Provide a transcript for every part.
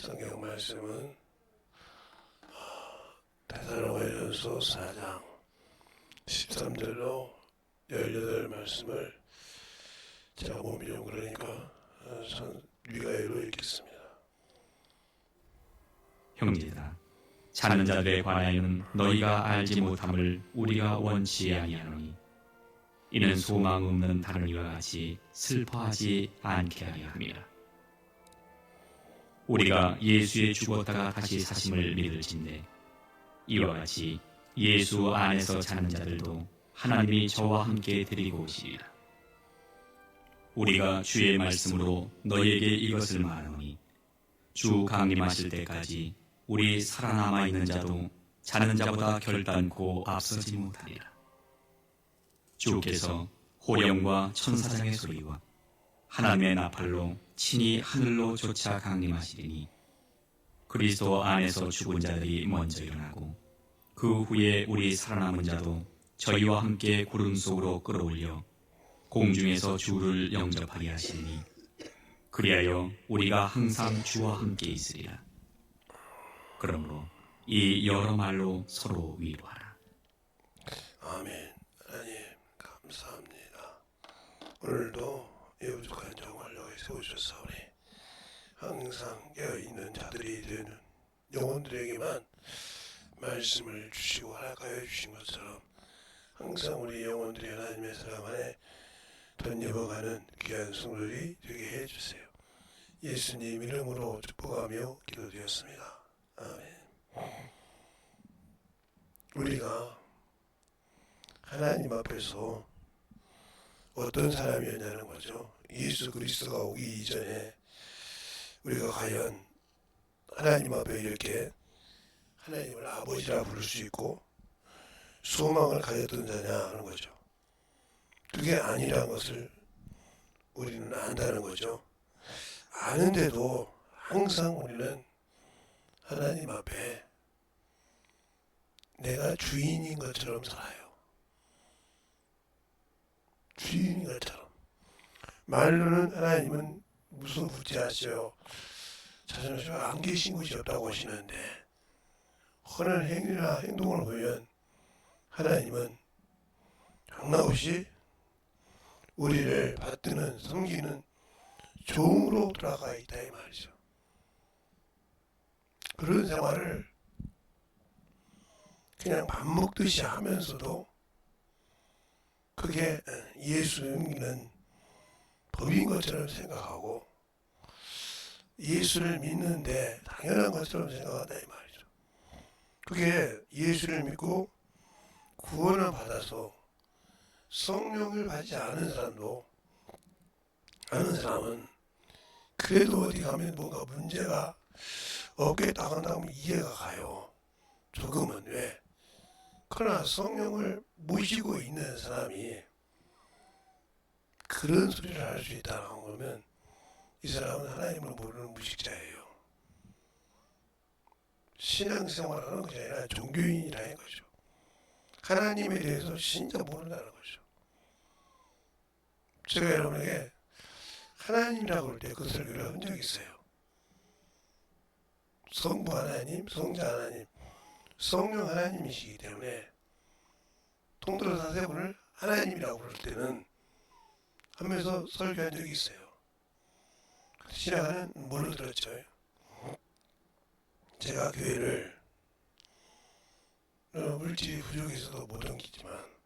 성경 말씀은 데살로니가전서 4장 13절로 18말씀을 제가 몸이 좀 그러니까 위가의로 읽겠습니다. 형제들아, 자는 자들에 관하여는 너희가 알지 못함을 우리가 원치 아니하노니 이는 소망 없는 다른 이와 같이 슬퍼하지 않게 하려 함이라. 우리가 예수의 죽었다가 다시 사심을 믿을진대 이와 같이 예수 안에서 자는 자들도 하나님이 저와 함께 데리고 오시리라. 우리가 주의 말씀으로 너희에게 이것을 말하노니 주 강림하실 때까지 우리 살아남아 있는 자도 자는 자보다 결단코 앞서지 못하리라. 주께서 호령과 천사장의 소리와 하나님의 나팔로 친히 하늘로 쫓아 강림하시리니 그리스도 안에서 죽은 자들이 먼저 일어나고 그 후에 우리 살아남은 자도 저희와 함께 구름 속으로 끌어올려 공중에서 주를 영접하게 하시니 그리하여 우리가 항상 주와 함께 있으리라. 그러므로 이 여러 말로 서로 위로하라. 아멘. 하나님 감사합니다. 오늘도 이 부족한 정을 여기 세우셨사오니 항상 깨어있는 자들이 되는 영혼들에게만 말씀을 주시고 허락하여 주신 것처럼 항상 우리 영혼들이 하나님의 사랑 안에 덧입어가는 귀한 성도들이 되게 해주세요. 예수님 이름으로 축복하며 기도드렸습니다. 아멘. 우리가 하나님 앞에서 어떤 사람이었냐는 거죠. 예수 그리스도가 오기 이전에 우리가 과연 하나님 앞에 이렇게 하나님을 아버지라 부를 수 있고 소망을 가졌던 자냐 하는 거죠. 그게 아니라는 것을 우리는 안다는 거죠. 아는데도 항상 우리는 하나님 앞에 내가 주인인 것처럼 살아요. 주인인 것처럼. 말로는 하나님은 무슨 부지하시오 자신을 안 계신 곳이 없다고 하시는데 하는 행위나 행동을 보면 하나님은 항나없이 우리를 받드는 섬기는 종으로 돌아가 있다 이 말이죠. 그런 생활을 그냥 밥 먹듯이 하면서도 그게 예수 믿는 법인 것처럼 생각하고 예수를 믿는데 당연한 것처럼 생각한다 이 말이죠. 그게 예수를 믿고 구원을 받아서 성령을 받지 않은 사람은 그래도 어디 가면 뭔가 문제가 없겠다 한다면 이해가 가요. 조금은. 왜? 그러나 성령을 모시고 있는 사람이 그런 소리를 할 수 있다는 거면 이 사람은 하나님을 모르는 무식자예요. 신앙생활을 하는 것이 아니라 종교인이라는 거죠. 하나님에 대해서 진짜 모른다는 거죠. 제가 여러분에게 하나님이라고 할 때 그 설교를 한 적이 있어요. 성부 하나님, 성자 하나님, 성령 하나님이시기 때문에 통틀어 세 분을 하나님이라고 부를 때는 하면서 설교한 적이 있어요. 신앙은 뭘로 들었죠? 제가 교회를 물질이 부족해서도 못 옮기지만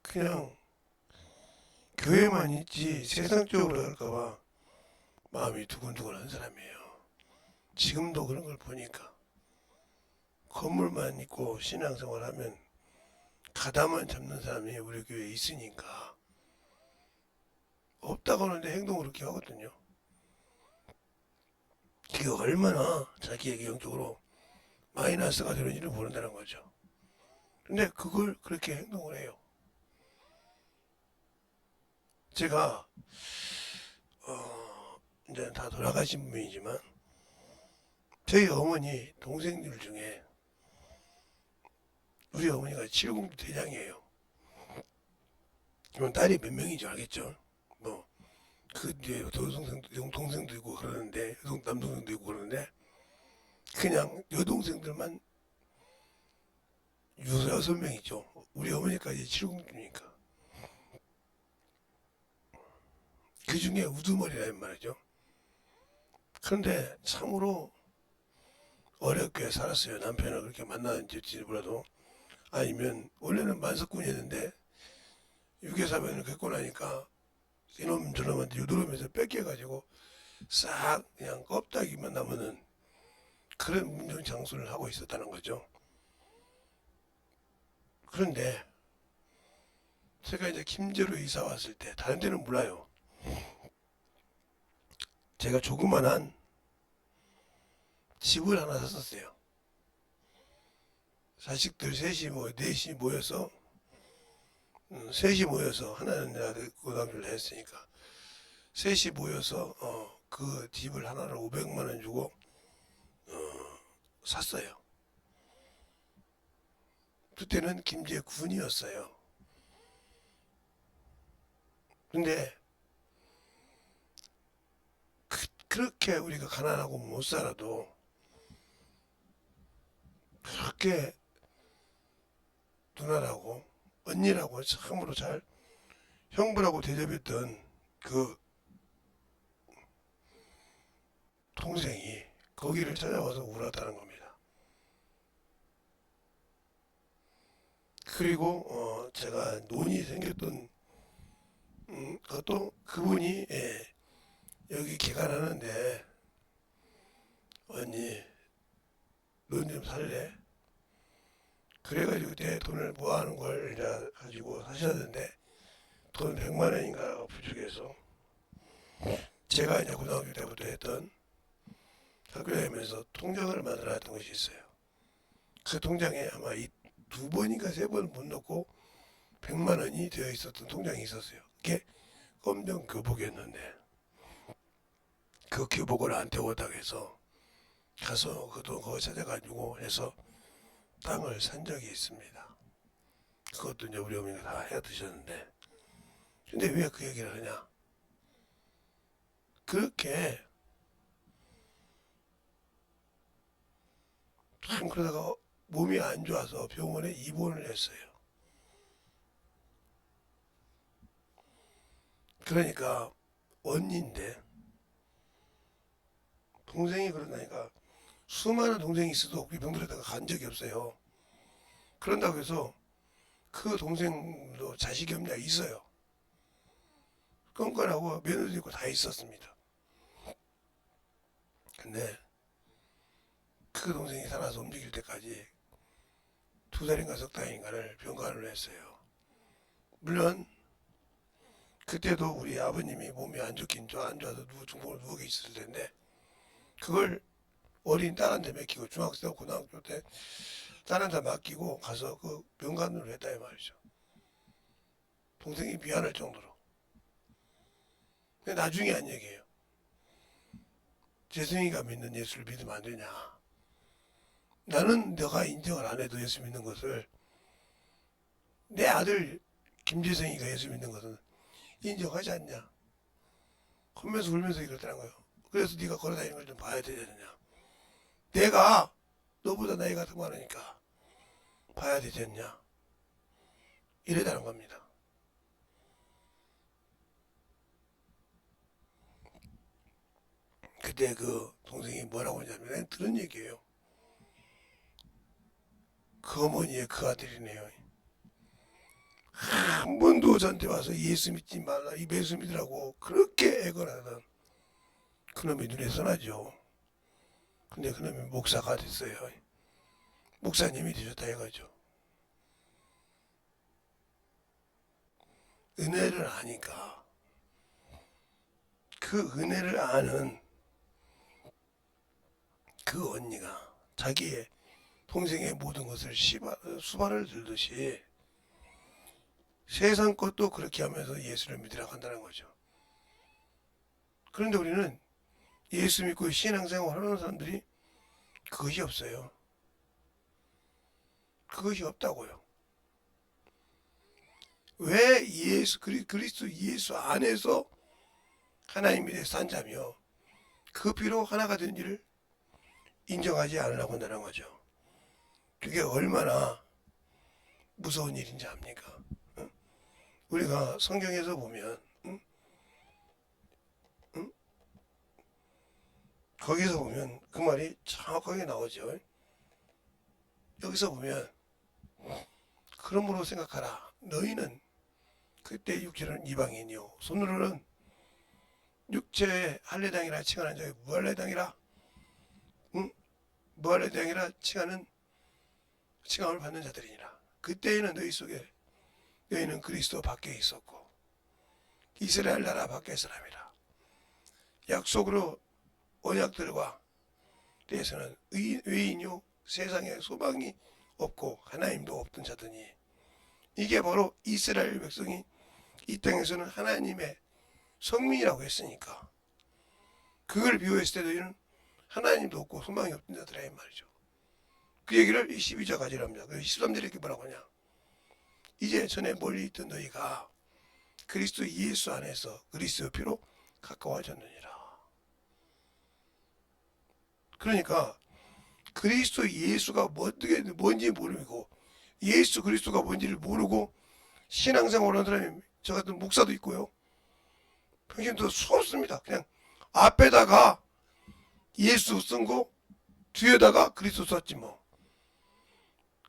그냥 교회만 있지 세상적으로 할까봐 마음이 두근두근한 사람이에요. 지금도 그런 걸 보니까 건물만 있고 신앙생활하면 가다만 잡는 사람이 우리 교회에 있으니까 없다고 하는데 행동을 그렇게 하거든요. 그게 얼마나 자기에게 영적으로 마이너스가 되는지를 모른다는 거죠. 근데 그걸 그렇게 행동을 해요. 제가 이제 다 돌아가신 분이지만 저희 어머니 동생들 중에 우리 어머니가 7공주 대장이에요. 그럼 딸이 몇 명인지 알겠죠? 뭐 그 뒤에 동생도 있고 남동생도 있고 그러는데 그냥 여동생들만 6명이죠. 우리 어머니까지 7공주니까. 그 중에 우두머리라는 말이죠. 그런데 참으로 어렵게 살았어요. 남편을 그렇게 만나는지 몰라도. 아니면 원래는 만석군이었는데 유괴사변을 겪고 나니까 이놈 저놈한테 유도름에서 뺏겨가지고 싹 그냥 껍데기만 남는 그런 문정 장수를 하고 있었다는 거죠. 그런데 제가 이제 김제로 이사 왔을 때 다른 데는 몰라요. 제가 조그만한 집을 하나 샀었어요. 자식들 넷이 모여서 셋이 모여서 하나는 내가 고등학교를 했으니까 셋이 모여서 그 집을 하나를 500만 원 주고 샀어요. 그때는 김제 군이었어요. 근데 그렇게 우리가 가난하고 못 살아도 그렇게 누나라고 언니라고 참으로 잘 형부라고 대접했던 그 동생이 거기를 찾아와서 울었다는 겁니다. 그리고 제가 논이 생겼던 그것도 그분이 여기 개간하는데 언니 논 좀 살래? 그래가지고 그때 돈을 모아하는 걸 이제 가지고 사셨는데 돈 100만 원인가 부족해서 제가 이제 고등학교 때부터 했던 학교 다니면서 통장을 만들어 놨던 것이 있어요. 그 통장에 아마 두 번인가 세 번 못 넣고 100만 원이 되어 있었던 통장이 있었어요. 그게 검정 교복이었는데 그 교복을 안 태웠다고 해서 가서 그 돈 그거 찾아가지고 해서 땅을 산 적이 있습니다. 그것도 이제 우리 어머니가 다 해 드셨는데 근데 왜 그 얘기를 하냐? 그렇게 참 그러다가 몸이 안 좋아서 병원에 입원을 했어요. 그러니까 언니인데 동생이 그러다니까 수많은 동생이 있어도 우리 병들에다가 간 적이 없어요. 그런다고 해서 그 동생도 자식이 없냐 있어요. 껌껌하고 며느리 있고 다 있었습니다. 근데 그 동생이 살아서 움직일 때까지 2달인가 석 달인가를 병간호를 했어요. 물론 그때도 우리 아버님이 몸이 안 좋긴 안 좋아서 중풍을 누워 계셨을 텐데 그걸 어린 딸한테 맡기고 중학생 고등학교 때 딸한테 맡기고 가서 그 병간호를 했다 이 말이죠. 동생이 미안할 정도로. 근데 나중에 한 얘기예요. 재승이가 믿는 예수를 믿으면 안 되냐. 나는 너가 인정을 안 해도 예수 믿는 것을 내 아들 김재성이가 예수 믿는 것은 인정하지 않냐. 하면서 울면서 이러더라는 거예요. 그래서 네가 걸어다니는 걸 좀 봐야 되잖냐. 내가 너보다 나이가 더 많으니까 봐야 되지 않냐. 이러다는 겁니다. 그때 그 동생이 뭐라고 하냐면 들은 얘기예요. 그 어머니의 그 아들이네요. 한 번도 저한테 와서 예수 믿지 말라 이 예수 믿으라고 그렇게 애걸하던 그놈이 눈에 선하죠. 근데 그놈이 목사가 됐어요. 목사님이 되셨다 해가지고 은혜를 아니까 그 은혜를 아는 그 언니가 자기의 동생의 모든 것을 수발을 들듯이 세상 것도 그렇게 하면서 예수를 믿으라고 한다는 거죠. 그런데 우리는 예수 믿고 신앙생활 하는 사람들이 그것이 없어요. 그것이 없다고요. 왜 그리스도 예수 안에서 하나님에 대해 산 자며 그 피로 하나가 된 일을 인정하지 않으려고 한다는 거죠. 그게 얼마나 무서운 일인지 압니까? 응? 우리가 성경에서 보면 거기서 보면 그 말이 정확하게 나오죠. 여기서 보면 그러므로 생각하라. 너희는 그때 육체는 이방인이요 손으로는 육체의 할례당이라 칭하는 자의 무할례당이라 무할례당이라 칭함을 받는 자들이니라. 그때에는 너희 속에 너희는 그리스도 밖에 있었고 이스라엘 나라 밖의 사람이라. 약속으로 언약들과 대해서는 외인요 세상에 소망이 없고 하나님도 없던 자더니 이게 바로 이스라엘 백성이 이 땅에서는 하나님의 성민이라고 했으니까 그걸 비유했을 때 너희는 하나님도 없고 소망이 없던 자들이라 이 말이죠. 그 얘기를 12절 가지랍니다. 13절에 이렇게 뭐라고 하냐. 이제 전에 멀리 있던 너희가 그리스도 예수 안에서 그리스도 피로 가까워졌느니라. 그러니까 그리스도 예수가 뭔지 모르고 예수 그리스도가 뭔지를 모르고 신앙생활하는 사람이 저 같은 목사도 있고요. 평신도 수없습니다. 그냥 앞에다가 예수 쓴 거 뒤에다가 그리스도 썼지 뭐.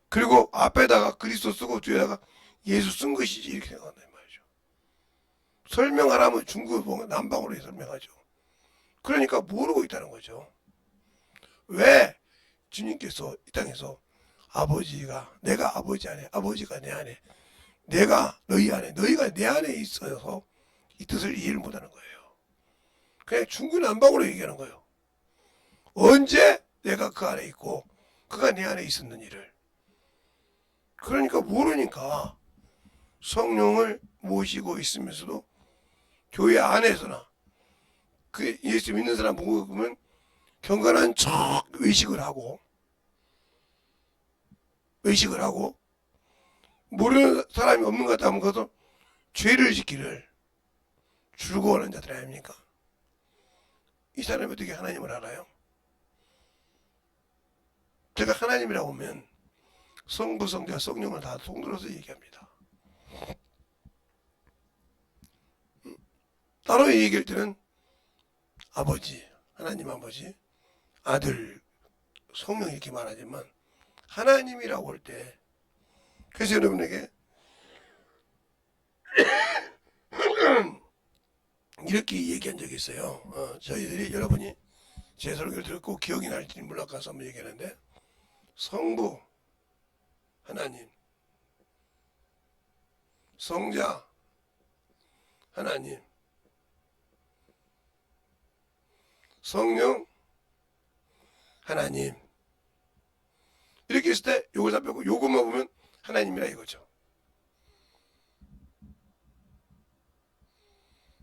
그리고 앞에다가 그리스도 쓰고 뒤에다가 예수 쓴 것이지 이렇게 생각한단 말이죠. 설명하라면 중국 남방으로 설명하죠. 그러니까 모르고 있다는 거죠. 왜 주님께서 이 땅에서 아버지가 내가 아버지 안에 아버지가 내 안에 내가 너희 안에 너희가 내 안에 있어서 이 뜻을 이해를 못하는 거예요. 그냥 중구난방으로 얘기하는 거예요. 언제 내가 그 안에 있고 그가 내 안에 있었는 일을. 그러니까 모르니까 성령을 모시고 있으면서도 교회 안에서나 그 예수 믿는 사람 보고 보면 경건한 척 의식을 하고 모르는 사람이 없는 것 같다 하면 그것도 죄를 짓기를 즐거워하는 자들 아닙니까? 이 사람이 어떻게 하나님을 알아요? 제가 하나님이라고 하면 성부, 성자, 성령을 다 통틀어서 얘기합니다. 따로 얘기할 때는 아버지, 하나님 아버지, 아들, 성령 이렇게 말하지만 하나님이라고 할 때 그래서 여러분에게 이렇게 얘기한 적이 있어요. 저희들이 여러분이 제 설교를 듣고 기억이 날지 몰라서 한번 얘기하는데 성부 하나님, 성자 하나님, 성령 하나님 이렇게 했을 때 요걸 다 빼고 요것만 보면 하나님이라 이거죠.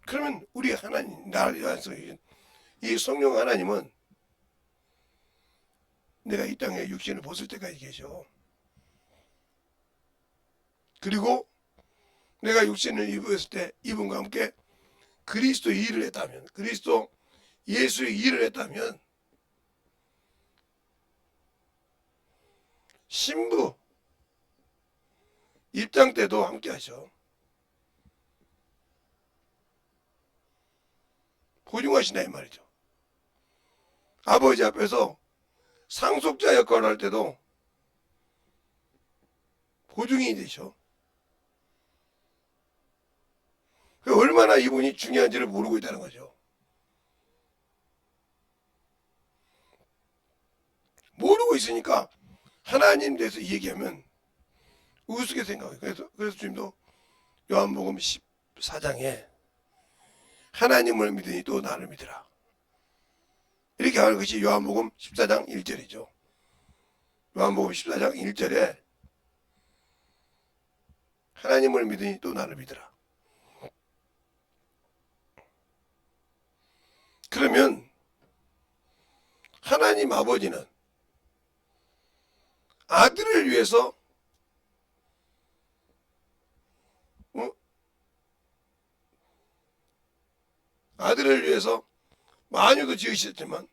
그러면 우리 하나님 나를 위해서 이 성령 하나님은 내가 이 땅에 육신을 벗을 때까지 계셔. 그리고 내가 육신을 입었을 때 이분과 함께 그리스도의 일을 했다면 그리스도 예수의 일을 했다면 신부 입장 때도 함께 하셔. 보증하시나 이 말이죠. 아버지 앞에서 상속자 역할을 할 때도 보증이 되셔. 얼마나 이분이 중요한지를 모르고 있다는 거죠. 모르고 있으니까 하나님 대해서 얘기하면 우습게 생각해요. 그래서 주님도 요한복음 14장에 하나님을 믿으니 또 나를 믿으라. 이렇게 하는 것이 요한복음 14장 1절이죠. 요한복음 14장 1절에 하나님을 믿으니 또 나를 믿으라. 그러면 하나님 아버지는 아들을 위해서 아들을 위해서 만유도 지으셨지만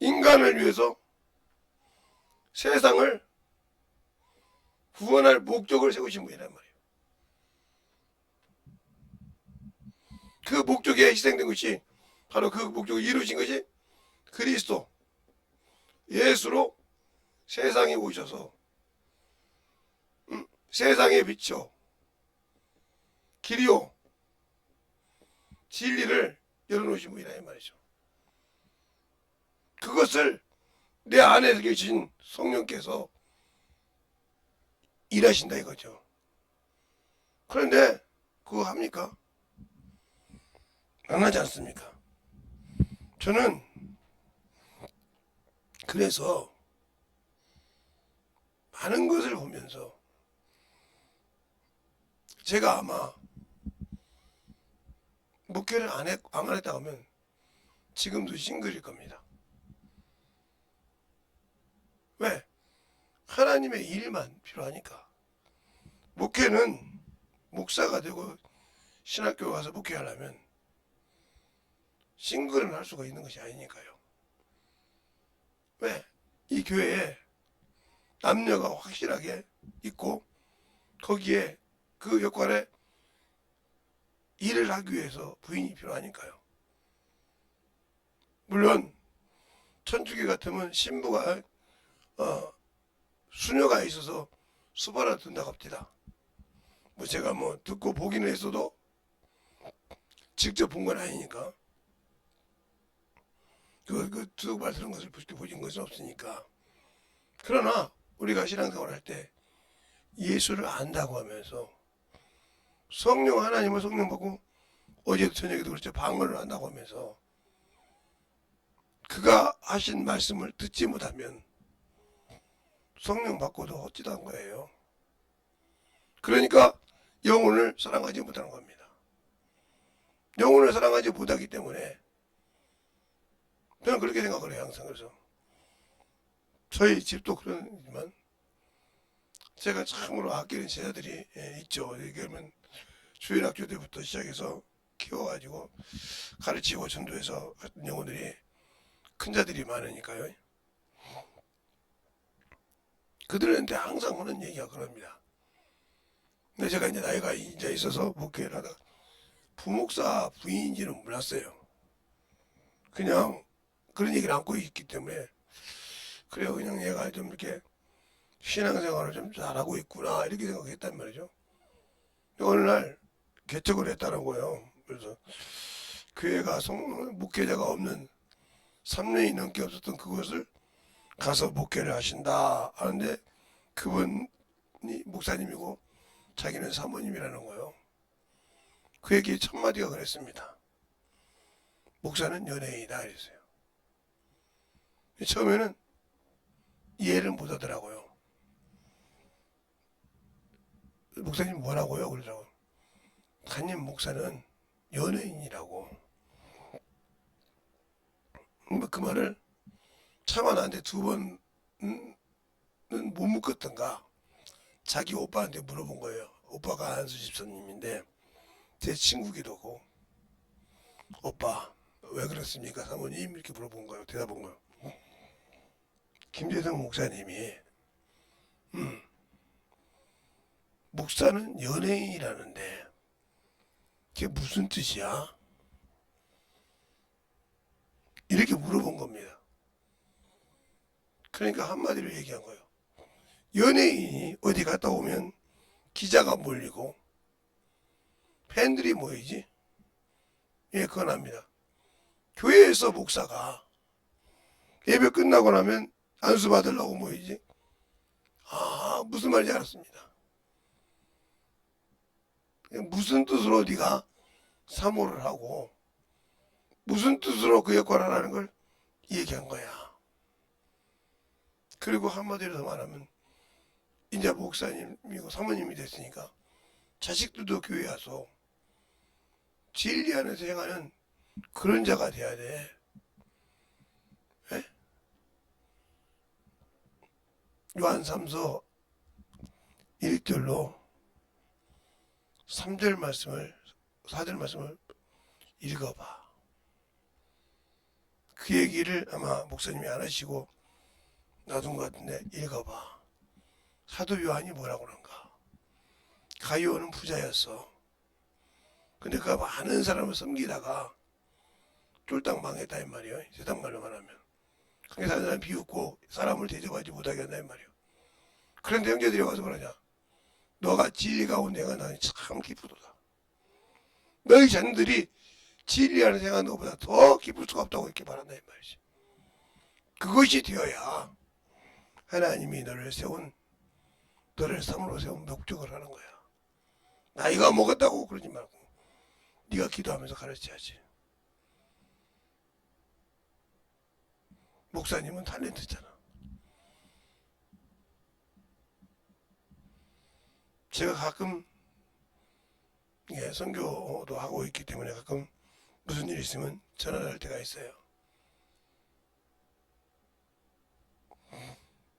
인간을 위해서 세상을 구원할 목적을 세우신 분이란 말이에요. 그 목적에 희생된 것이 바로 그 목적을 이루신 것이 그리스도 예수로 세상에 오셔서 세상의 빛이요 길이요 진리를 열어놓으신 분이라 이 말이죠. 그것을 내 안에 계신 성령께서 일하신다 이거죠. 그런데 그거 합니까? 안 하지 않습니까? 저는 그래서 많은 것을 보면서 제가 아마 목회를 안 했다 하면 지금도 싱글일 겁니다. 왜? 하나님의 일만 필요하니까. 목회는 목사가 되고 신학교 가서 목회하려면 싱글은 할 수가 있는 것이 아니니까요. 왜? 이 교회에 남녀가 확실하게 있고 거기에 그 역할에 일을 하기 위해서 부인이 필요하니까요. 물론 천주교 같으면 신부가 수녀가 있어서 수발을 둔다고 합니다. 뭐 제가 뭐 듣고 보기는 했어도 직접 본 건 아니니까 그 두말 들은 것을 보신 것은 없으니까. 그러나 우리가 신앙생활을 할 때 예수를 안다고 하면서 성령 하나님을 성령 받고 어제도 저녁에도 그렇죠. 방언을 한다고 하면서 그가 하신 말씀을 듣지 못하면 성령 받고도 헛짓한 거예요. 그러니까 영혼을 사랑하지 못하는 겁니다. 영혼을 사랑하지 못하기 때문에 저는 그렇게 생각을 해요. 항상. 그래서 저희 집도 그러지만 제가 참으로 아끼는 제자들이 있죠. 그러면 주일학교 때부터 시작해서 키워가지고 가르치고 전도해서 같은 영혼들이 큰 자들이 많으니까요. 그들한테 항상 하는 얘기가 그럽니다. 근데 제가 이제 나이가 이제 있어서 목회를 하다가 부목사 부인인지는 몰랐어요. 그냥 그런 얘기를 안고 있기 때문에 그래요. 그냥 얘가 좀 이렇게 신앙생활을 좀 잘하고 있구나 이렇게 생각했단 말이죠. 어느 날 개척을 했다는 거예요. 그래서 교회가 목회자가 없는 3년이 넘게 없었던 그것을 가서 목회를 하신다 하는데 그분이 목사님이고 자기는 사모님이라는 거예요. 그 얘기 첫 마디가 그랬습니다. 목사는 연예인이다 그랬어요. 처음에는 이해를 못 하더라고요. 목사님 뭐라고요? 그러더라고요. 담임 목사는 연예인이라고. 그 말을 참아놨는데 두 번은 못 묶었던가 자기 오빠한테 물어본 거예요. 오빠가 안수 집사님인데 제 친구기도 하고 오빠 왜 그렇습니까 사모님 이렇게 물어본 거예요. 대답한 거예요. 김재성 목사님이 목사는 연예인이라는데 그게 무슨 뜻이야? 이렇게 물어본 겁니다. 그러니까 한마디로 얘기한 거예요. 연예인이 어디 갔다 오면 기자가 몰리고 팬들이 모이지. 예, 그건 압니다. 교회에서 목사가 예배 끝나고 나면 안수 받으려고 모이지. 아, 무슨 말인지 알았습니다. 무슨 뜻으로 네가 사모를 하고 무슨 뜻으로 그 역할을 하는 걸 얘기한 거야. 그리고 한마디로 더 말하면 이제 목사님이고 사모님이 됐으니까 자식들도 교회 와서 진리 안에서 행하는 그런 자가 돼야 돼. 에? 요한 3서 1절로 3절 말씀을 4절 말씀을 읽어봐. 그 얘기를 아마 목사님이 안 하시고 놔둔 것 같은데 읽어봐. 사도 요한이 뭐라고 그런가. 가룟은 부자였어. 근데 그 많은 사람을 섬기다가 쫄딱 망했다 이 말이에요. 세상 말로 말하면. 그게 사는 사람 비웃고 사람을 대접하지 못하게 한다 이 말이에요. 그런데 형제들이 와서 그러냐. 너가 진리 가운데 내가 나는 참 기쁘도다. 너희 자녀들이 진리하는 생각 너보다 더 기쁠 수가 없다고 이렇게 말한다 이 말이지. 그것이 되어야 하나님이 너를 삶으로 세운 목적을 하는 거야. 나이가 먹었다고 그러지 말고 네가 기도하면서 가르쳐야지. 목사님은 탤런트잖아. 제가 가끔 선교도 하고 있기 때문에 가끔 무슨 일 있으면 전화를 할 때가 있어요.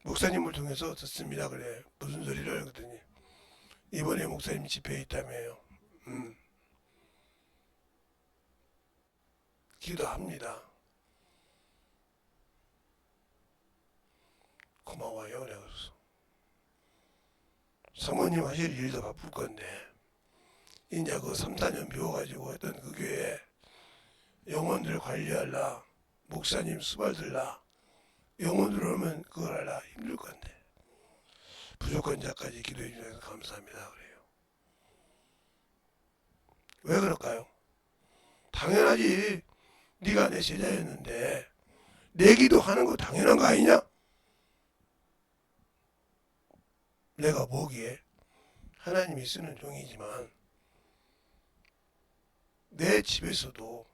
목사님을 통해서 듣습니다. 그래. 무슨 소리를 그랬더니 이번에 목사님 집회에 있다며요. 기도합니다. 고마워요. 그래서 사모님 하실 일도 바쁠 건데 이제 그 3, 4년 비워가지고 했던 그 교회 영혼들 관리하려 목사님 수발들라 영혼들 오면 그걸 하려 힘들 건데 부족한자까지 기도해 주셔서 감사합니다. 그래요. 왜 그럴까요? 당연하지. 네가 내 제자였는데 내 기도하는 거 당연한 거 아니냐? 내가 보기에 하나님이 쓰는 종이지만 내 집에서도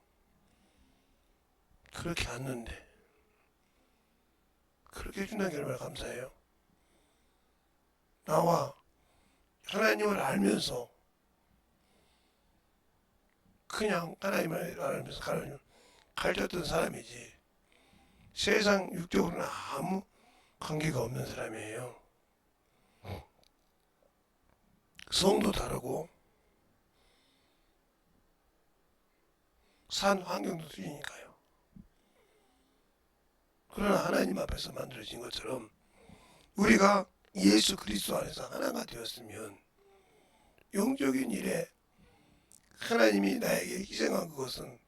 그렇게 않는데 그렇게 해준다는 게 얼마나 감사해요. 나와 하나님을 알면서 그냥 하나님을 알면서 가르쳤던 사람이지 세상 육적으로는 아무 관계가 없는 사람이에요. 성도 다르고 산 환경도 틀리니까요. 그러나 하나님 앞에서 만들어진 것처럼 우리가 예수 그리스도 안에서 하나가 되었으면 영적인 일에 하나님이 나에게 희생한 그것은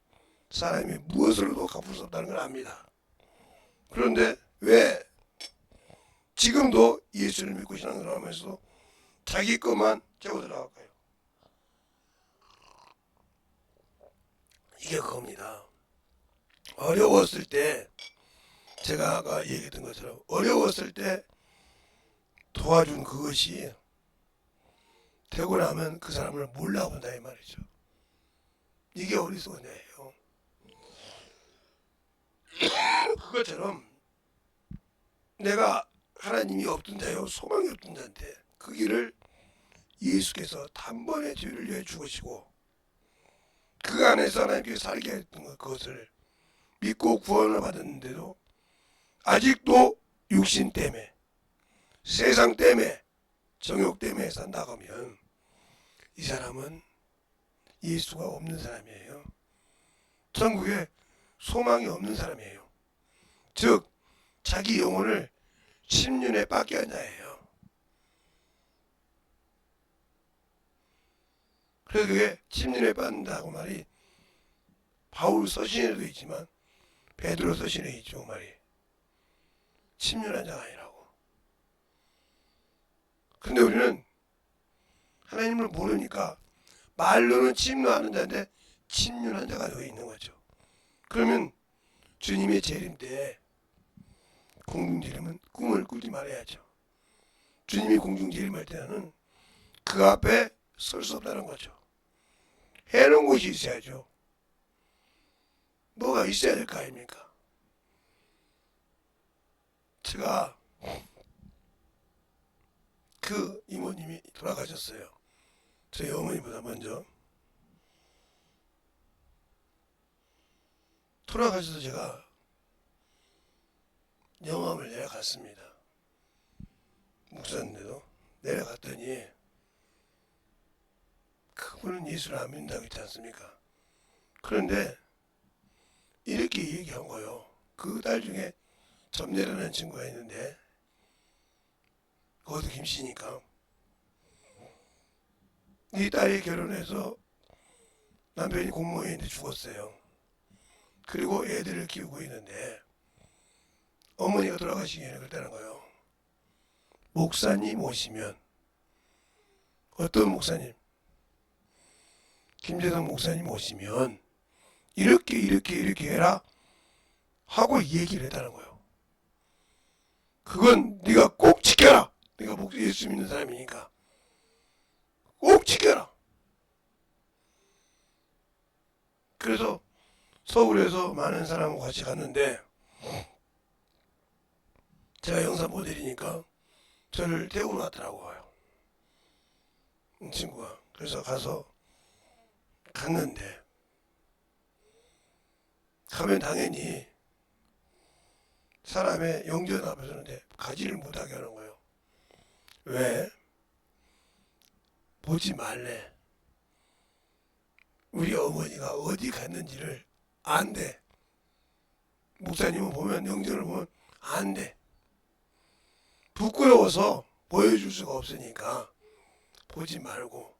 사람이 무엇으로도 갚을 수 없다는 걸 압니다. 그런데 왜 지금도 예수를 믿고 신앙생활을 하면서 자기 것만 재고 들어갈까요? 이게 그겁니다. 어려웠을 때 제가 아까 얘기했던 것처럼 어려웠을 때 도와준 그것이 되고 나면 그 사람을 몰라본다 이 말이죠. 이게 어리석은데요. 그것처럼 내가 하나님이 없던 자요 소망이 없던 자인데 그 길을 예수께서 단번에 죄를 위해 죽으시고 그 안에서 하나님께 살게 했던 것, 그것을 믿고 구원을 받았는데도 아직도 육신 때문에 세상 때문에 정욕 때문에 산다고 하면 이 사람은 예수가 없는 사람이에요. 천국에 소망이 없는 사람이에요. 즉 자기 영혼을 침륜에 빠게 한 자예요. 그래서 그게 침륜에 빠진다고 말이 바울 서신에도 있지만 베드로 서신에 있죠. 말이 침륜한 자가 아니라고. 근데 우리는 하나님을 모르니까 말로는 침륜하는 자인데 침륜한 자가 되어 있는 거죠. 그러면 주님의 재림 때 공중재림은 꿈을 꾸지 말아야죠. 주님이 공중재림할 때는 그 앞에 설 수 없다는 거죠. 해놓은 곳이 있어야죠. 뭐가 있어야 될 거 아닙니까? 제가 그 이모님이 돌아가셨어요. 저희 어머니보다 먼저. 돌아가셔서 제가 영암을 내려갔습니다. 목사인데도 내려갔더니 그분은 예수를 안 믿는다고 했지 않습니까? 그런데 이렇게 얘기한 거예요. 그 딸 중에 점례라는 친구가 있는데 그것도 김씨니까 이 딸이 결혼해서 남편이 공무원인데 죽었어요. 그리고 애들을 키우고 있는데 어머니가 돌아가시기 전에 그랬다는 거예요. 목사님 오시면, 어떤 목사님? 김재성 목사님 오시면 이렇게 해라 하고 얘기를 했다는 거예요. 그건 네가 꼭 지켜라. 네가 예수 믿는 사람이니까 꼭 지켜라. 그래서 서울에서 많은 사람과 같이 갔는데 제가 영사 모델이니까 저를 태우러 갔더라고요. 이 친구가. 그래서 갔는데 가면 당연히 사람의 영전 앞에 서는데 가지를 못하게 하는 거예요. 왜? 보지 말래. 우리 어머니가 어디 갔는지를 안 돼. 목사님은 보면, 영전을 보면 안 돼. 부끄러워서 보여줄 수가 없으니까 보지 말고,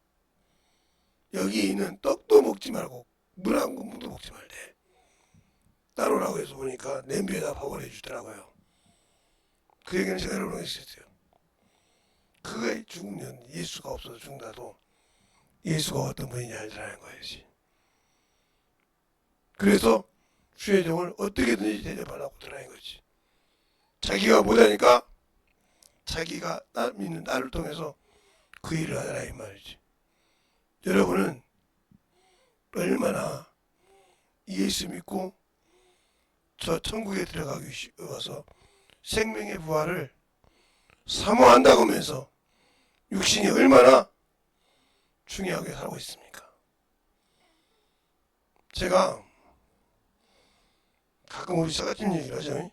여기 있는 떡도 먹지 말고 물 한 공기도 먹지 말래. 따로라고 해서 보니까 냄비에다 밥을 해주더라고요. 그 얘기는 제가 여러 번 했었어요. 그가 죽으면 예수가 없어서 죽는다도 예수가 어떤 분인지 알더라는 거예요. 그래서 주의 종을 어떻게든지 대접하려고 들어간 거지. 자기가 못하니까 자기가 믿는 딸을 통해서 그 일을 하더라 이 말이지. 여러분은 얼마나 예수 믿고 저 천국에 들어가기 위해서 생명의 부활을 사모한다고 하면서 육신이 얼마나 중요하게 살고 있습니까? 제가 가끔 우리 사가팀 얘기를 하죠.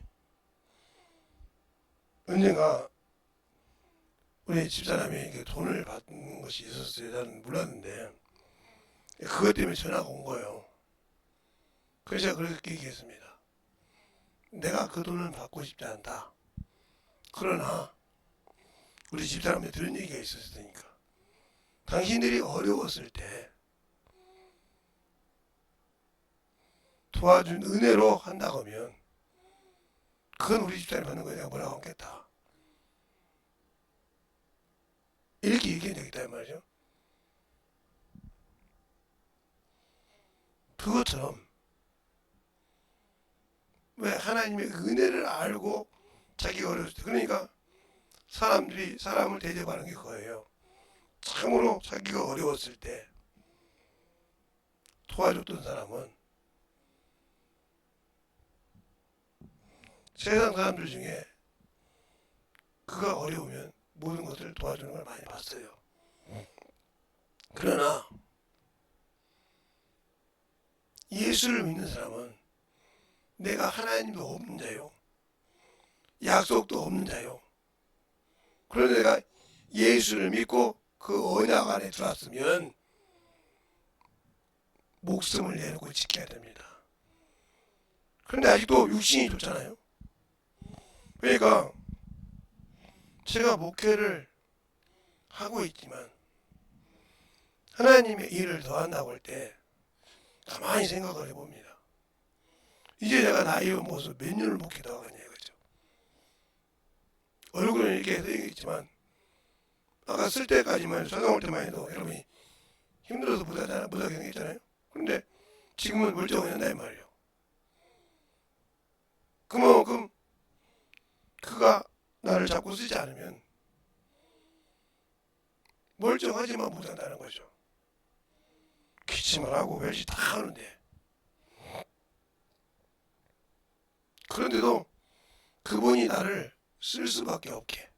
언젠가 우리 집사람이 돈을 받는 것이 있었어요. 나는 몰랐는데 그것 때문에 전화가 온 거예요. 그래서 제가 그렇게 얘기했습니다. 내가 그 돈을 받고 싶지 않다. 그러나 우리 집사람한테 들은 얘기가 있었으니까 당신들이 어려웠을 때 도와준 은혜로 한다고 하면 그건 우리 집사람이 받는 거에 내가 뭐라고 하겠다. 이렇게 얘기해야 되겠다 이 말이죠. 그것처럼 왜 하나님의 은혜를 알고 자기가 어려웠을 때, 그러니까 사람들이 사람을 대접하는 게 그거예요. 참으로 자기가 어려웠을 때 도와줬던 사람은 세상 사람들 중에 그가 어려우면 모든 것을 도와주는 걸 많이 봤어요. 그러나 예수를 믿는 사람은 내가 하나님도 없는 자요, 약속도 없는 자요. 그런데 내가 예수를 믿고 그 언약 안에 들어왔으면 목숨을 내놓고 지켜야 됩니다. 그런데 아직도 육신이 좋잖아요. 그러니까 제가 목회를 하고 있지만 하나님의 일을 더한다고 할 때 가만히 생각을 해봅니다. 이제 내가 나이의 모습 몇 년을 목회 더 하겠냐 이거죠. 얼굴은 이렇게 생겼지만 아까 쓸 때까지만 사장 올 때만 해도 여러분이 힘들어서 못하게 생겼잖아요. 그런데 지금은 멀쩡해진다 이 말이에요. 그만큼 그가 나를 잡고 쓰지 않으면 멀쩡하지만 못한다는 거죠. 기침을 하고 별짓 다 하는데, 그런데도 그분이 나를 쓸 수밖에 없게,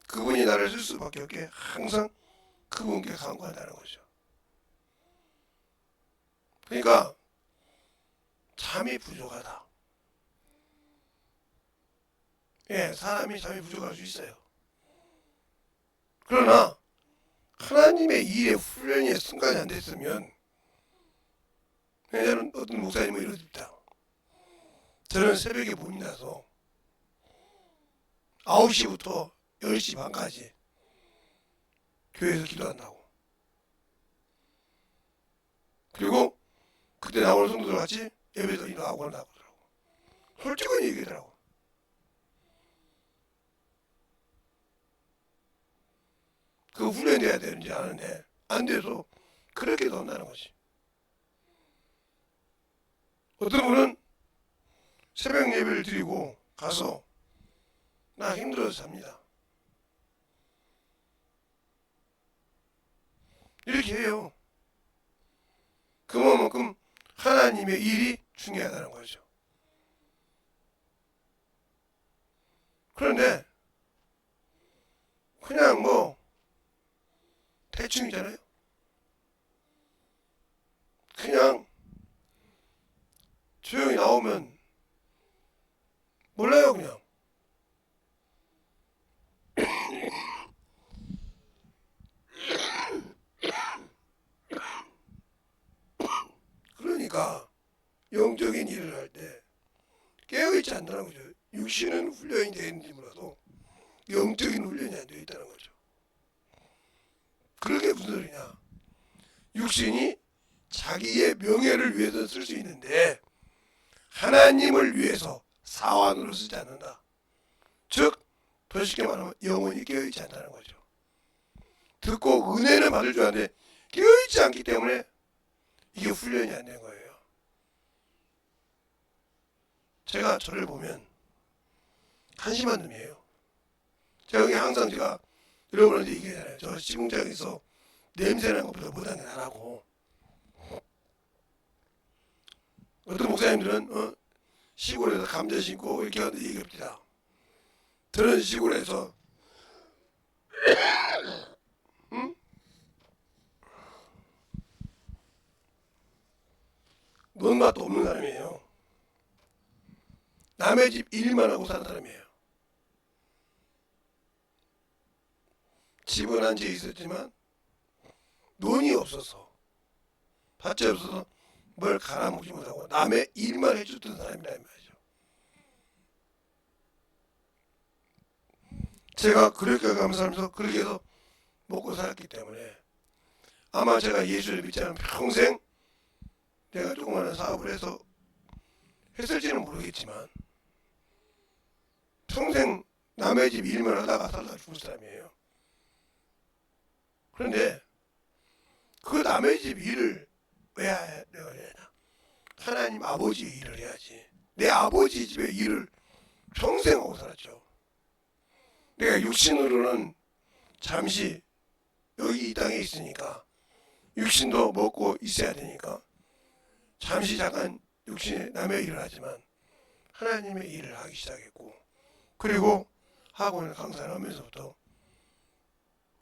그분이 나를 쓸 수밖에 없게 항상 그분께 간구한다는 거죠. 그러니까 잠이 부족하다. 예, 사람이 잠이 부족할 수 있어요. 그러나 하나님의 일에 훈련이 순간이 안 됐으면, 저는 어떤 목사님은 이러십니다. 저는 새벽에 문이 나서 9시부터 10시 반까지 교회에서 기도한다고. 그리고 그때 나오는 성도들 같이 예배도 인도하고 한다고 그러더라고. 솔직한 얘기더라고. 그 훈련돼야 되는지 아는데 안 돼서 그렇게도 한다는 거지. 어떤 분은 새벽 예배를 드리고 가서 나 힘들어서 잡니다. 이렇게 해요. 그만큼 하나님의 일이 중요하다는 거죠. 그런데 그냥 뭐 대충이잖아요. 그냥 조용히 나오면 몰라요 그냥. 그러니까 영적인 일을 할 때 깨어있지 않다는 거죠. 육신은 훈련이 되는지 몰라도 영적인 훈련이 안 되어 있다는 거죠. 그러게 무슨 소리냐. 육신이 자기의 명예를 위해서 쓸 수 있는데 하나님을 위해서 사완으로 쓰지 않는다. 즉 더 쉽게 말하면 영혼이 깨어있지 않다는 거죠. 듣고 은혜는 받을 줄 아는데 깨어있지 않기 때문에 이게 훈련이 안 된 거예요. 제가 저를 보면 한심한 놈이에요. 제가 항상 여러분한테 얘기하잖아요. 저 시궁장에서 냄새나는 것보다 못한 게 나라고. 어떤 목사님들은 시골에서 감자 심고 이렇게 하는 얘기합니다. 저는 시골에서 노는 맛도 없는 사람이에요. 남의 집 일만 하고 사는 사람이에요. 집은 한 채 있었지만 논이 없어서 밭이 없어서 뭘 갈아먹지 못하고 남의 일만 해줬던 사람이란 말이죠. 제가 그렇게 감사하면서 그렇게 해서 먹고 살았기 때문에 아마 제가 예수를 믿지 않으면 평생 내가 조그마한 사업을 해서 했을지는 모르겠지만 평생 남의 집 일만 하다가 살다 죽을 사람이에요. 그런데 그 남의 집 일을 왜 해야 되나? 하나님 아버지 일을 해야지. 내 아버지 집의 일을 평생 하고 살았죠. 내가 육신으로는 잠시 여기 이 땅에 있으니까 육신도 먹고 있어야 되니까 잠시 잠깐 육신의 남의 일을 하지만 하나님의 일을 하기 시작했고, 그리고 학원을 강사를 하면서부터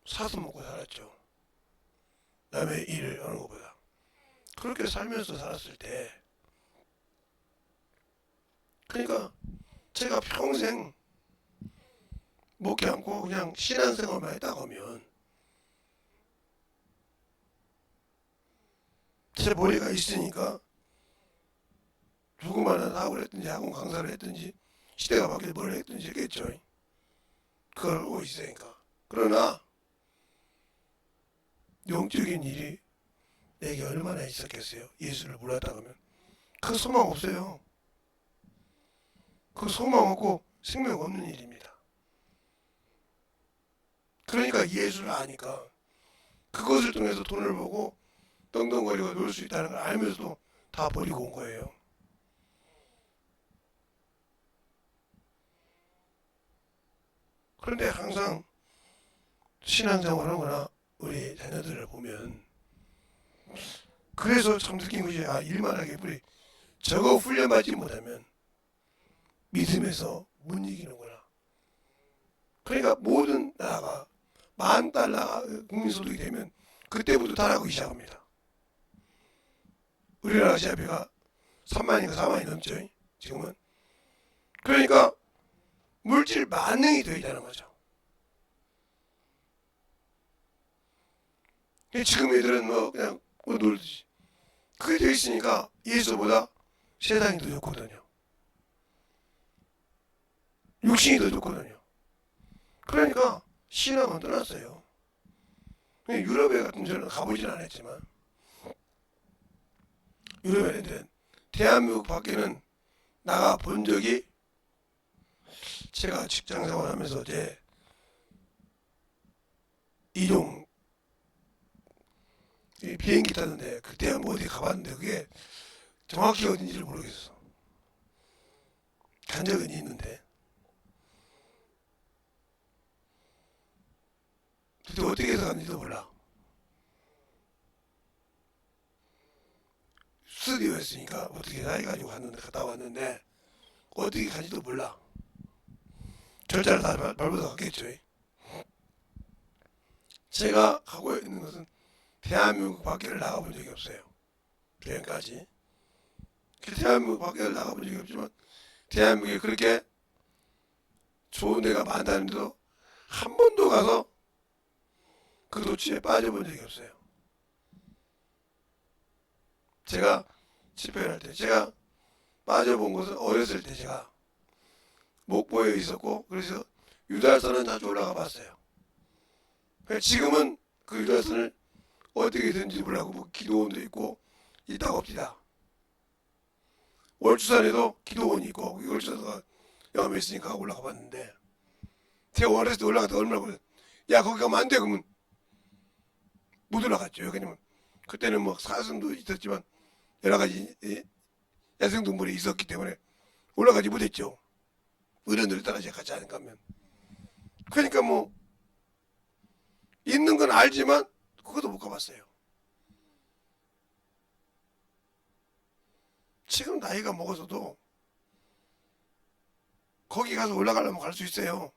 사서 먹고 살았죠. 남의 일을 하는 것보다. 그렇게 살면서 살았을 때, 그러니까 제가 평생 먹지 않고 그냥 신앙생활만 했다고 하면 제 머리가 있으니까 누구만한 사업을 했든지 학원 강사를 했든지 시대가 바뀌어 뭘 했든지 했겠죠. 그걸 알고 있으니까. 그러나 영적인 일이 내게 얼마나 있었겠어요. 예수를 몰랐다 하면 그 소망 없어요. 그 소망 없고 생명 없는 일입니다. 그러니까 예수를 아니까 그것을 통해서 돈을 벌고 떵떵거리고 놀 수 있다는 걸 알면서도 다 버리고 온 거예요. 그런데 항상 신앙생활 하거나 우리 자녀들을 보면 그래서 참 느낀 것이 일만 하게 우리 저거 훈련받지 못하면 믿음에서 못 이기는구나. 그러니까 모든 나라가 $10,000 국민소득이 되면 그때부터 타락하기 시작합니다. 우리나라 GDP가 3만인가 4만이 넘죠. 지금은. 그러니까 물질 만능이 되어 있다는 거죠. 지금 애들은 뭐 그냥 뭐 놀듯이 그게 되어 있으니까 예수보다 세상이 더 좋거든요. 육신이 더 좋거든요. 그러니까 신앙은 떠났어요. 유럽에 같은 데는 가보진 않았지만 유럽 애들은 대한민국 밖에는 나가 본 적이, 제가 직장 생활하면서 제 이종 비행기 타는데 그때 한번 어디 가봤는데 그게 정확히 어딘지를 모르겠어. 간 적은 있는데 그때 어떻게 해서 갔는지도 몰라. 스튜디오였으니까 어떻게 해가지고 갔다 왔는데 어떻게 간지도 몰라. 절차를 다 밟아서 갔겠죠. 제가 가고 있는 것은 대한민국 밖에를 나가본 적이 없어요. 여행까지. 대한민국 밖에를 나가본 적이 없지만 대한민국에 그렇게 좋은 데가 많다는데도 한 번도 가서 그 도취에 빠져본 적이 없어요. 제가 집회를 할 때, 제가 빠져본 곳은 어렸을 때 제가 목포에 있었고, 그래서 유달선은 자주 올라가 봤어요. 지금은 그 유달선을 어떻게 된지 몰라고 뭐 기도원도 있고 있다고 합니다. 월주산에도 기도원이 있고 월주산가 영암에 있으니까 올라가 봤는데, 제가 어렸을 때 올라갔다 얼마나 그래. 야 거기 가면 안 돼 그러면 못 올라갔죠. 왜냐면 그때는 뭐 사슴도 있었지만 여러 가지 야생동물이 있었기 때문에 올라가지 못했죠. 어른들 따라 제가 같이 안 가면. 그러니까 뭐 있는 건 알지만 그것도 못 가봤어요. 지금 나이가 먹어서도 거기 가서 올라가려면 갈 수 있어요.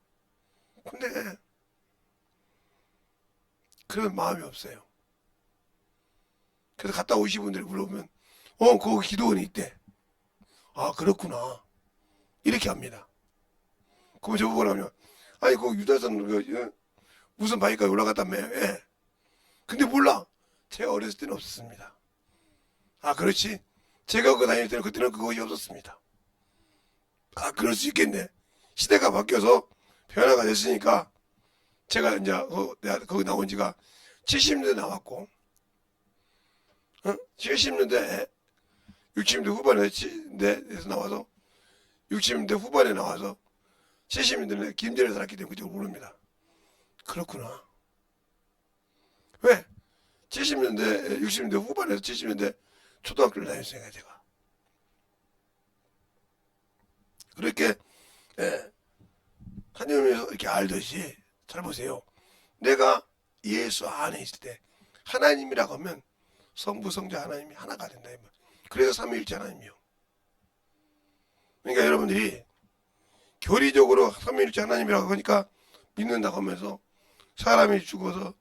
근데 그런 마음이 없어요. 그래서 갔다 오신 분들이 물어보면 거기 기도원이 있대. 아 그렇구나. 이렇게 합니다. 그럼 저보고 그러면 아니 거기 유달산 무슨 바위까지 올라갔다며. 예. 근데 몰라. 제가 어렸을 때는 없었습니다. 아 그렇지. 제가 그거 다닐 때는 그때는 그것이 없었습니다. 아 그럴 수 있겠네. 시대가 바뀌어서 변화가 됐으니까 제가 이제 내가 거기 나온 지가 70년대 나왔고 70년대 60년대 후반에서 나와서 60년대 후반에 나와서 70년대에 김제를 살았기 때문에 그쪽을 모릅니다. 그렇구나. 왜? 70년대 60년대 후반에서 70년대 초등학교를 다녔으니까 제가 그렇게 하나님에서 이렇게 알듯이 잘 보세요. 내가 예수 안에 있을 때 하나님이라고 하면 성부 성자 하나님이 하나가 된다. 그래서 삼위일체 하나님이요. 그러니까 여러분들이 교리적으로 삼위일체 하나님이라고 하니까 믿는다고 하면서 사람이 죽어서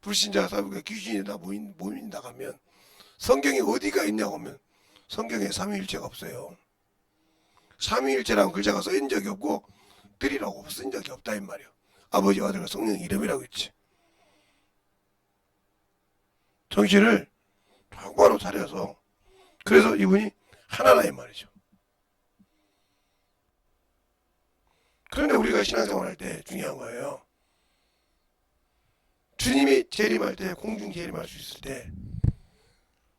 불신자가 살고 귀신이 다 모인다고 하면 성경에 어디가 있냐고 하면 성경에 삼위일체가 없어요. 삼위일체라는 글자가 써인 적이 없고 들이라고 쓴 적이 없다 이 말이에요. 아버지와 아들과 성령 이름이라고 했지. 정신을 똑바로 차려서 그래서 이분이 하나다 이 말이죠. 그런데 우리가 신앙생활 할 때 중요한 거예요. 주님이 재림할 때 공중 재림할 수 있을 때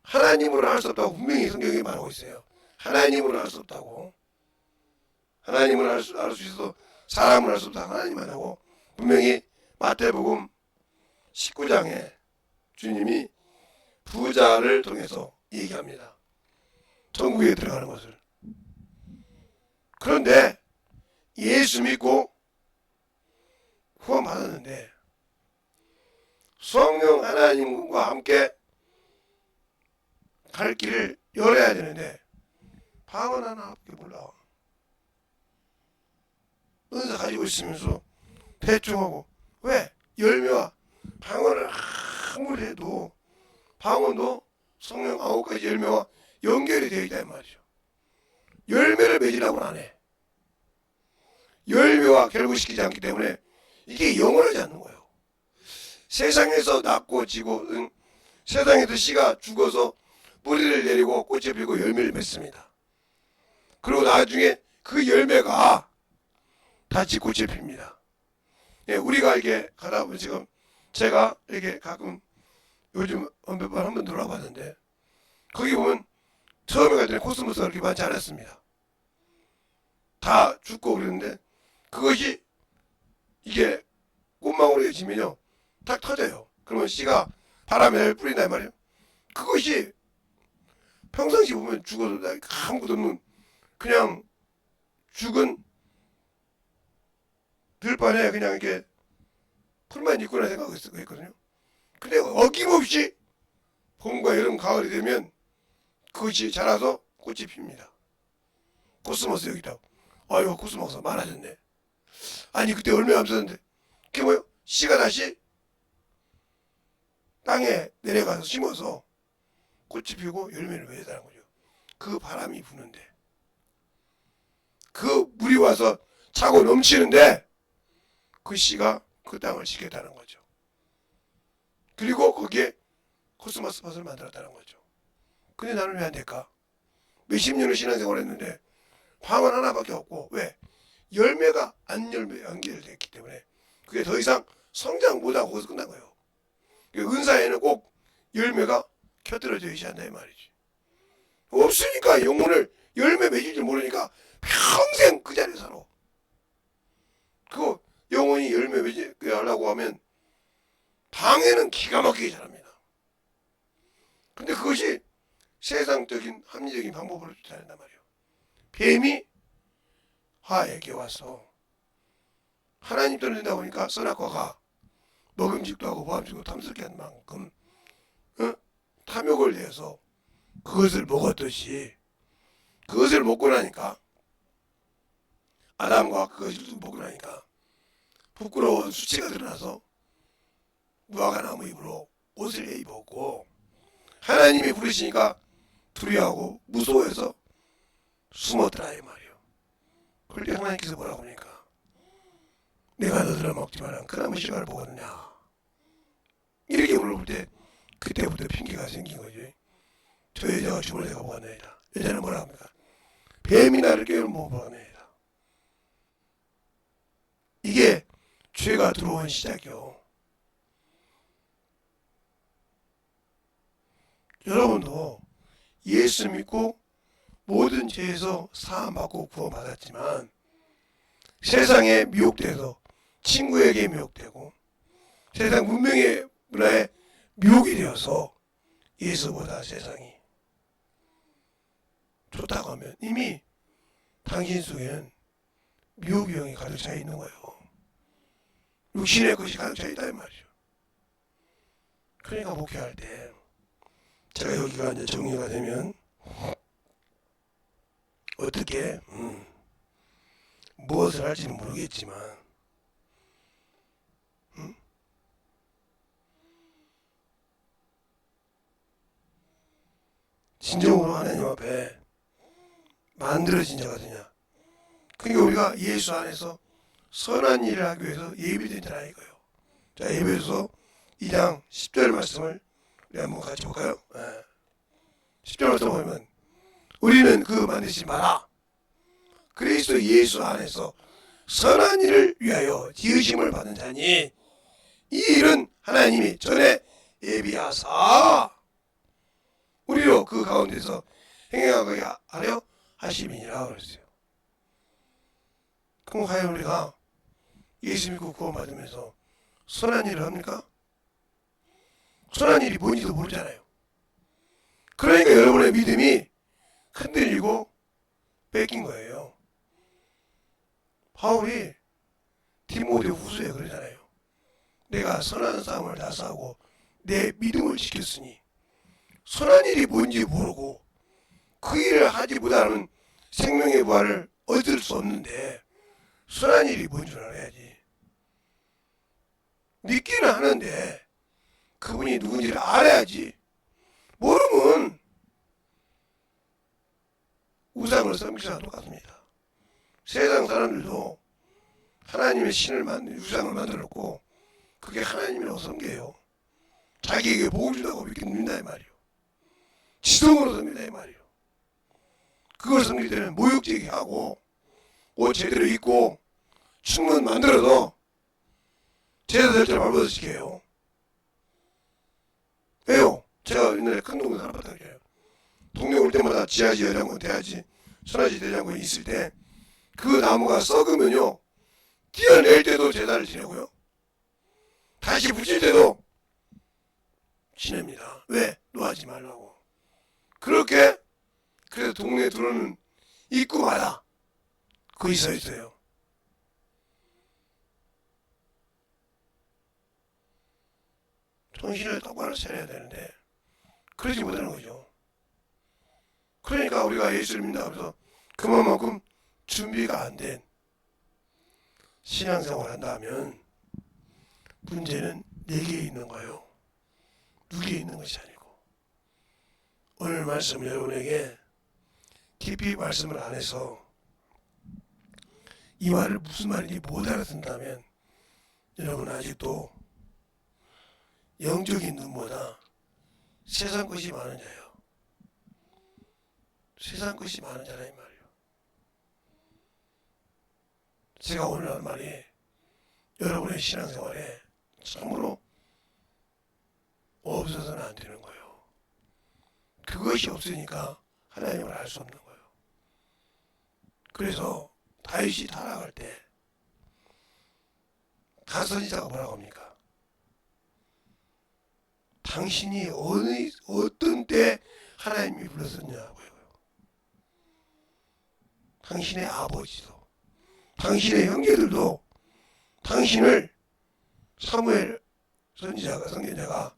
하나님으로는 할 수 없다고 분명히 성경에 말하고 있어요. 하나님으로는 할 수 없다고. 하나님은 알 수 있어도 사람은 할 수 없다. 하나님만 하고 분명히 마태복음 19장에 주님이 부자를 통해서 얘기합니다. 천국에 들어가는 것을. 그런데 예수 믿고 구원 받았는데 성령 하나님과 함께 갈 길을 열어야 되는데 방언 하나밖에 몰라. 은사 가지고 있으면서 대충하고. 왜? 열매와 방언을 아무리 해도 방언도 성령 9가지 열매와 연결이 되어 있다 이 말이죠. 열매를 맺으라고는 안 해. 열매와 결부시키지 않기 때문에 이게 영원하지 않는 거예요. 세상에서 낳고 지고 세상에서 씨가 죽어서 뿌리를 내리고 꽃이 피고 열매를 맺습니다. 그리고 나중에 그 열매가 다시 꽃을 핍니다. 예, 우리가 이렇게 가다 보면 지금 제가 이렇게 가끔 요즘 몇 번 한번 놀아봤는데 거기 보면 처음에 갈 때는 코스모스가 그렇게 많지 않았습니다. 다 죽고 그랬는데 그것이 이게 꽃망울이 지면요 탁 터져요. 그러면 씨가 바람에 뿌린다 이 말이에요. 그것이 평상시 보면 죽어도 아무것도 없는 그냥 죽은 들판에 그냥 이렇게 풀만 있구나 생각했거든요. 근데 어김없이 봄과 여름, 가을이 되면 그것이 자라서 꽃이 핍니다. 코스모스 여기 있다고. 아이고 코스모스가 많아졌네. 아니 그때 얼마 없었는데 그게 뭐요? 씨가 다시 땅에 내려가서 심어서 꽃이 피고 열매를 맺는다는 거죠. 그 바람이 부는데 그 물이 와서 차고 넘치는데 그 씨가 그 땅을 지켰다는 거죠. 그리고 거기에 코스모스 밭을 만들었다는 거죠. 근데 나는 왜 안 될까? 몇십 년을 신앙생활을 했는데 방은 하나밖에 없고 왜? 열매가 안 연결됐기 때문에 그게 더 이상 성장 못하고 거기서 끝난 거예요. 은사에는 꼭 열매가 켜들어져 있지 않나 이 말이지. 없으니까 영혼을 열매 맺을 줄 모르니까 평생 그 자리에 살아. 그거 영혼이 열매 맺게 하려고 하면 방해는 기가 막히게 잘합니다. 근데 그것이 세상적인 합리적인 방법으로 잘한단 말이에요. 뱀이 하에게 와서 하나님 떠난다 보니까 선악과가 먹음직도 하고 보암직도 탐스럽게 한 만큼 탐욕을 내서 그것을 먹었듯이 그것을 먹고 나니까 아담과 그것을 먹고 나니까 부끄러운 수치가 드러나서 무화과 나무 잎으로 옷을 입었고 하나님이 부르시니까 두려워하고 무서워해서 숨었더라 이 말이에요. 그럴 때 하나님께서 뭐라고 하니까 내가 너들을 먹지 말란 그 나무 실과를 먹었느냐 이렇게 물어볼 때 그때부터 핑계가 생긴 거지. 저 여자가 죽을 내가 먹었나이다. 여자는 뭐라 합니까? 뱀이 나를 깨우면 못 먹었나이다. 이게 죄가 들어온 시작이요. 여러분도 예수 믿고 모든 죄에서 사함받고 구원받았지만 세상에 미혹돼서 친구에게 미혹되고 세상 문명의 문화에 미혹이 되어서 예수보다 세상이 좋다고 하면 이미 당신 속에는 미혹의 영이 가득 차 있는 거예요. 육신의 것이 가득 차 있다 이 말이죠. 그러니까 목회할 때 제가 여기가 이제 정리가 되면 어떻게 무엇을 할지는 모르겠지만 진정으로 하나님 앞에 만들어진 자가 되냐. 그러니까 우리가 예수 안에서 선한 일을 하기 위해서 예비된 자라 이거예요. 자, 에베소서 2장 10절 말씀을 우리 한번 같이 볼까요? 10절 말씀 보면 우리는 그 만드지 마라. 그리스도 예수 안에서 선한 일을 위하여 지으심을 받은 자니 이 일은 하나님이 전에 예비하사 우리로 그 가운데서 행하게 하려 하심이니라 그랬어요. 그럼 과연 우리가 예수 믿고 구원받으면서 선한 일을 합니까? 선한 일이 뭔지도 모르잖아요. 그러니까 여러분의 믿음이 흔들리고 뺏긴 거예요. 바울이 디모데 후서에 그러잖아요. 내가 선한 싸움을 다 싸우고 내 믿음을 지켰으니 선한 일이 뭔지 모르고 그 일을 하지 못하는 생명의 부활을 얻을 수 없는데 선한 일이 뭔 줄 알아야지. 믿기는 하는데 그분이 누군지를 알아야지. 모르면 우상을 섬기사와 똑같습니다. 세상 사람들도 하나님의 신을 우상을 만들었고 그게 하나님이라고 섬겨요. 자기에게 복을 준다고 이렇게 믿는다 이 말이요. 지성으로 섬긴다 이 말이요. 그걸 섬길 때는 모욕되게 하고 옷 제대로 입고 충만 만들어서 제사 될 때 발버둥 시켜요. 왜요? 제가 옛날에 큰 동네 살아봤다 그래요. 동네 올 때마다 지하지 대장군, 대하지, 선하지 대장군이 있을 때 그 나무가 썩으면요 뛰어낼 때도 제사를 지내고요. 다시 붙일 때도 지냅니다. 왜? 놓아지 말라고. 그렇게 그래서 동네에 들어오는 입구마다 거기 서 있어요. 정신을 똑바로 차려야 되는데 그러지 못하는 거죠. 그러니까 우리가 예수를 믿는다고 해서 그만큼 준비가 안 된 신앙생활을 한다면 문제는 내게 있는 거예요. 누구에 있는 것이 아니고. 오늘 말씀을 여러분에게 깊이 말씀을 안 해서 이 말을 무슨 말인지 못 알아듣는다면 여러분 아직도 영적인 눈보다 세상 것이 많은 자예요. 세상 것이 많은 자라 이 말이에요. 제가 오늘 한 말이 여러분의 신앙생활에 참으로 없어서는 안 되는 거예요. 그것이 없으니까 하나님을 알 수 없는 거예요. 그래서 다윗이 타락할 때 가선지자가 뭐라고 합니까? 당신이 어떤 때 하나님이 불렀었냐고요. 당신의 아버지도 당신의 형제들도 당신을 사무엘 선지자가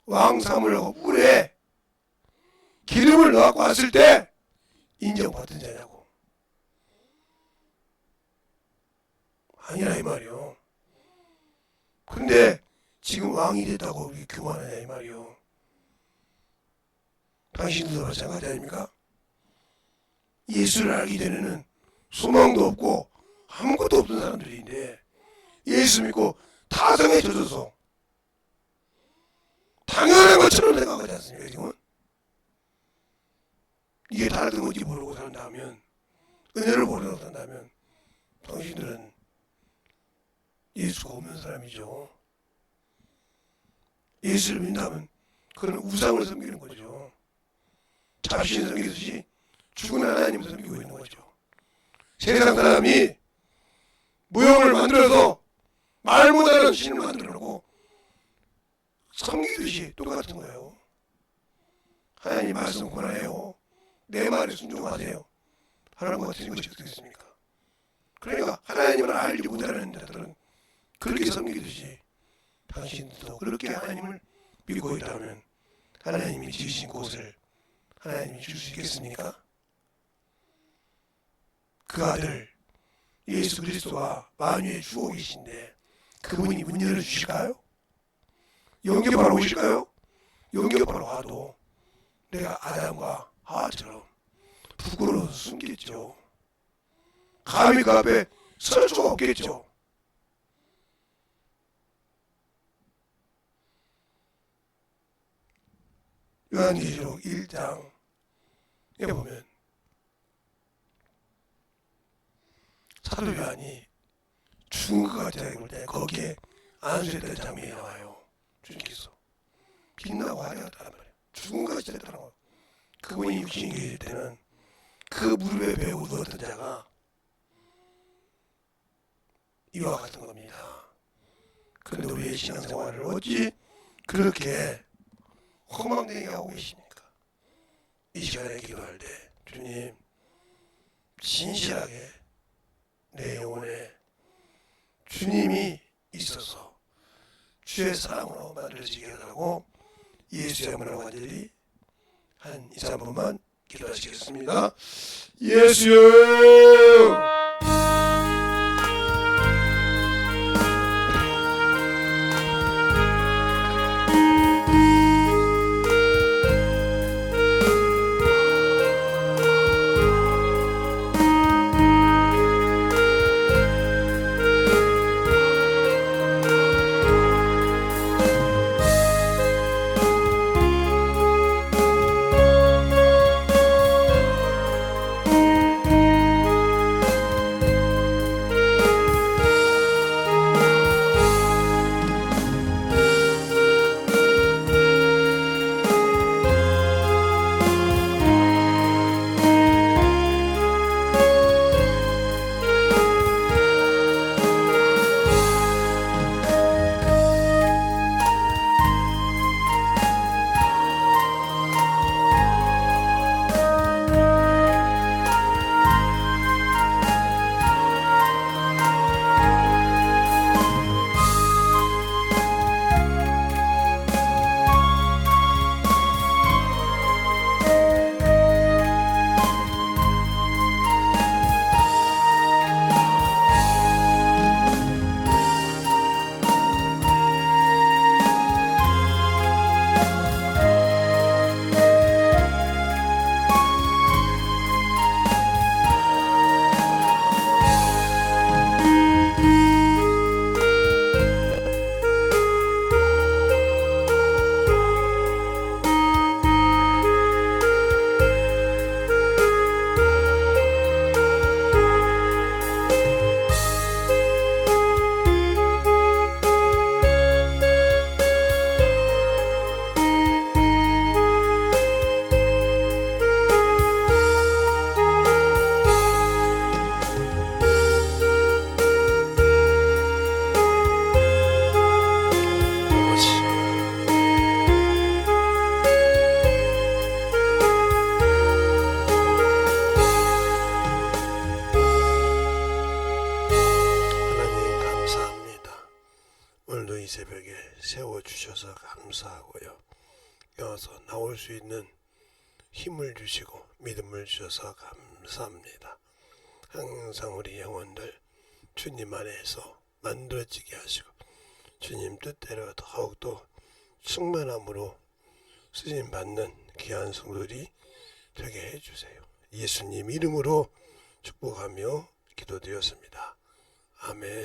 왕 삼으려고 뿔에 기름을 넣어갖고 왔을 때 인정받은 자냐고. 아니라 이 말이요. 근데 지금 왕이 됐다고 우리 교만하냐 이 말이요. 당신들도 마찬가지 아닙니까? 예수를 알기 전에는 소망도 없고 아무것도 없던 사람들인데 예수 믿고 타성에 젖어서 당연한 것처럼 생각하지 않습니까? 지금은 이게 다른 건지 모르고 산다면, 은혜를 모르고 산다면 당신들은 예수가 없는 사람이죠. 예수를 믿는다면 그런 우상을 섬기는 거죠. 자신을 섬기듯이 죽은 하나님을 섬기고 있는 거죠. 세상 사람이 모형을 만들어서 말 못하는 신을 만들어 놓고 섬기듯이 똑같은 거예요. 하나님 말씀 권하여요. 내 말에 순종하세요. 하는 것 같은 것이 어떻겠습니까? 그러니까 하나님을 알지 못하는 자들은 그렇게 섬기듯이 당신도 그렇게 하나님을 믿고 있다면 하나님이 지으신 곳을 하나님이 줄 수 있겠습니까? 그 아들 예수 그리스도가 만유에 주고 계신데 그분이 문 열어주실까요? 영접하러 오실까요? 영접하러 와도 내가 아담과 하와처럼 부끄러워서 숨겠죠. 감히 그 앞에 설 수가 없겠죠. 요한계시록 1장에 보면 사도 요한이 죽은 것 같다고 볼 때 거기에 안수했던 장면이 나와요. 주님께서 빛나고 화려하다는 말이에요. 죽은 것 같이 됐다고. 그분이 육신이 계실 때는 그 무릎에 베고 누웠던 자가 이와 같은 겁니다. 그런데 우리의 신앙생활을 어찌 그렇게 허망되게 하고 계십니까? 이 시간에 기도할 때 주님 진실하게 내 영혼에 주님이 있어서 주의 사랑으로 만들어지게 하라고 예수의 이름으로 간절히 한 2, 3분만 기도하시겠습니다. 예수여 주셔서 감사하고요. 여기서 나올 수 있는 힘을 주시고 믿음을 주셔서 감사합니다. 항상 우리 영혼들 주님 안에서 만들어지게 하시고 주님 뜻대로 더욱더 충만함으로 쓰임받는 귀한 성도들이 되게 해주세요. 예수님 이름으로 축복하며 기도드렸습니다. 아멘.